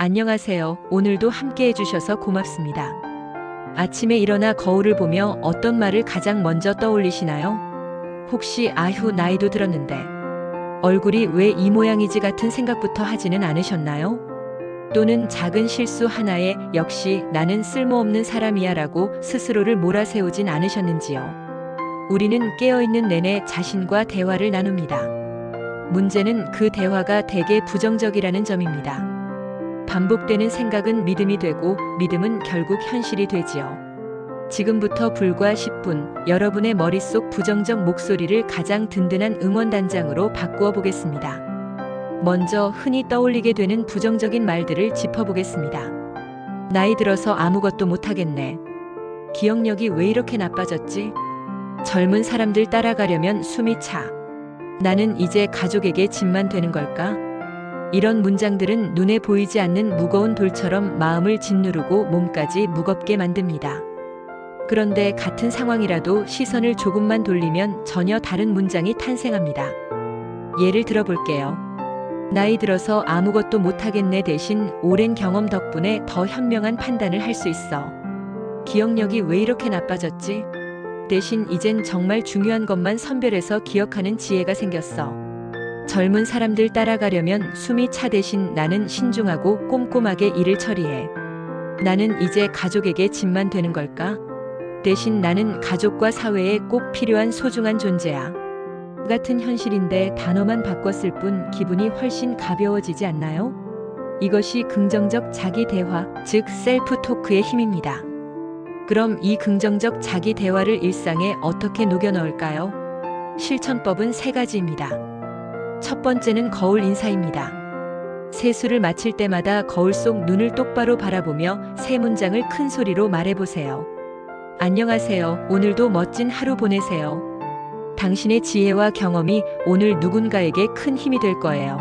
안녕하세요. 오늘도 함께 해주셔서 고맙습니다. 아침에 일어나 거울을 보며 어떤 말을 가장 먼저 떠올리시나요? 혹시 아휴 나이도 들었는데 얼굴이 왜 이 모양이지 같은 생각부터 하지는 않으셨나요? 또는 작은 실수 하나에 역시 나는 쓸모없는 사람이야 라고 스스로를 몰아세우진 않으셨는지요? 우리는 깨어있는 내내 자신과 대화를 나눕니다. 문제는 그 대화가 대개 부정적이라는 점입니다. 반복되는 생각은 믿음이 되고 믿음은 결국 현실이 되지요. 지금부터 불과 10분 여러분의 머릿속 부정적 목소리를 가장 든든한 응원단장으로 바꾸어 보겠습니다. 먼저 흔히 떠올리게 되는 부정적인 말들을 짚어보겠습니다. 나이 들어서 아무것도 못하겠네. 기억력이 왜 이렇게 나빠졌지? 젊은 사람들 따라가려면 숨이 차. 나는 이제 가족에게 짐만 되는 걸까? 이런 문장들은 눈에 보이지 않는 무거운 돌처럼 마음을 짓누르고 몸까지 무겁게 만듭니다. 그런데 같은 상황이라도 시선을 조금만 돌리면 전혀 다른 문장이 탄생합니다. 예를 들어 볼게요. 나이 들어서 아무것도 못하겠네 대신 오랜 경험 덕분에 더 현명한 판단을 할 수 있어. 기억력이 왜 이렇게 나빠졌지? 대신 이젠 정말 중요한 것만 선별해서 기억하는 지혜가 생겼어. 젊은 사람들 따라가려면 숨이 차 대신 나는 신중하고 꼼꼼하게 일을 처리해. 나는 이제 가족에게 짐만 되는 걸까? 대신 나는 가족과 사회에 꼭 필요한 소중한 존재야. 같은 현실인데 단어만 바꿨을 뿐 기분이 훨씬 가벼워지지 않나요? 이것이 긍정적 자기 대화, 즉 셀프 토크의 힘입니다. 그럼 이 긍정적 자기 대화를 일상에 어떻게 녹여 넣을까요? 실천법은 3가지입니다. 첫 번째는 거울 인사입니다. 세수를 마칠 때마다 거울 속 눈을 똑바로 바라보며 3문장을 큰 소리로 말해보세요. 안녕하세요. 오늘도 멋진 하루 보내세요. 당신의 지혜와 경험이 오늘 누군가에게 큰 힘이 될 거예요.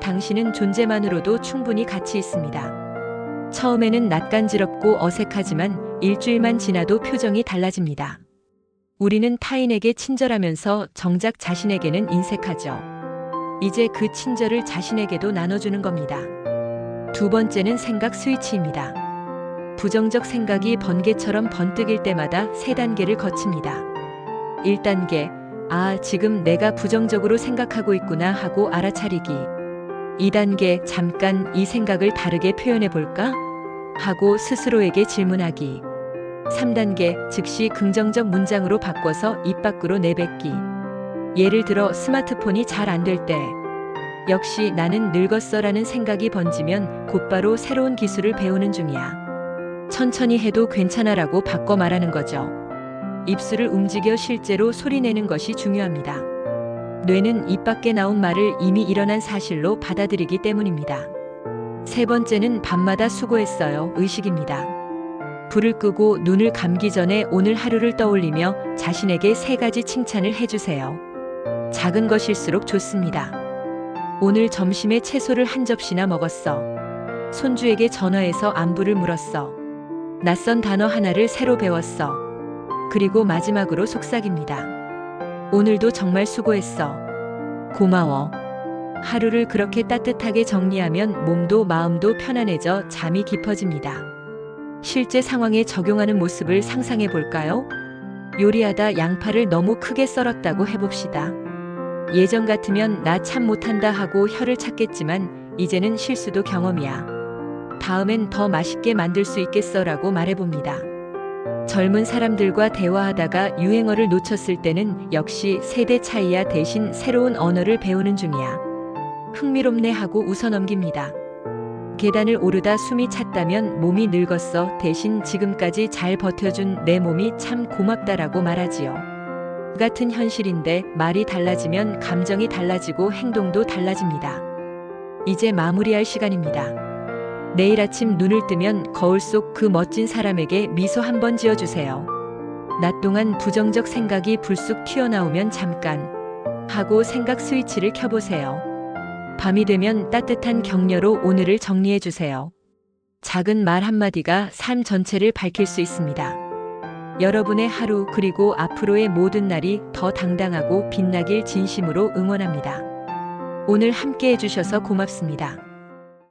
당신은 존재만으로도 충분히 가치 있습니다. 처음에는 낯간지럽고 어색하지만 일주일만 지나도 표정이 달라집니다. 우리는 타인에게 친절하면서 정작 자신에게는 인색하죠. 이제 그 친절을 자신에게도 나눠주는 겁니다. 두 번째는 생각 스위치입니다. 부정적 생각이 번개처럼 번뜩일 때마다 3단계를 거칩니다. 1단계, 아, 지금 내가 부정적으로 생각하고 있구나 하고 알아차리기. 2단계, 잠깐 이 생각을 다르게 표현해 볼까? 하고 스스로에게 질문하기. 3단계, 즉시 긍정적 문장으로 바꿔서 입 밖으로 내뱉기. 예를 들어 스마트폰이 잘 안 될 때, 역시 나는 늙었어라는 생각이 번지면 곧바로 새로운 기술을 배우는 중이야. 천천히 해도 괜찮아라고 바꿔 말하는 거죠. 입술을 움직여 실제로 소리내는 것이 중요합니다. 뇌는 입 밖에 나온 말을 이미 일어난 사실로 받아들이기 때문입니다. 3번째는 밤마다 수고했어요. 의식입니다. 불을 끄고 눈을 감기 전에 오늘 하루를 떠올리며 자신에게 3가지 칭찬을 해주세요. 작은 것일수록 좋습니다. 오늘 점심에 채소를 한 접시나 먹었어. 손주에게 전화해서 안부를 물었어. 낯선 단어 하나를 새로 배웠어. 그리고 마지막으로 속삭입니다. 오늘도 정말 수고했어. 고마워. 하루를 그렇게 따뜻하게 정리하면 몸도 마음도 편안해져 잠이 깊어집니다. 실제 상황에 적용하는 모습을 상상해 볼까요? 요리하다 양파를 너무 크게 썰었다고 해봅시다. 예전 같으면 나 참 못한다 하고 혀를 찾겠지만 이제는 실수도 경험이야. 다음엔 더 맛있게 만들 수 있겠어 라고 말해봅니다. 젊은 사람들과 대화하다가 유행어를 놓쳤을 때는 역시 세대 차이야 대신 새로운 언어를 배우는 중이야. 흥미롭네 하고 웃어 넘깁니다. 계단을 오르다 숨이 찼다면 몸이 늙었어 대신 지금까지 잘 버텨준 내 몸이 참 고맙다라고 말하지요. 같은 현실인데 말이 달라지면 감정이 달라지고 행동도 달라집니다. 이제 마무리할 시간입니다. 내일 아침 눈을 뜨면 거울 속 그 멋진 사람에게 미소 한번 지어주세요. 낮 동안 부정적 생각이 불쑥 튀어나오면 잠깐 하고 생각 스위치를 켜보세요. 밤이 되면 따뜻한 격려로 오늘을 정리해주세요. 작은 말 한마디가 삶 전체를 밝힐 수 있습니다. 여러분의 하루 그리고 앞으로의 모든 날이 더 당당하고 빛나길 진심으로 응원합니다. 오늘 함께 해주셔서 고맙습니다.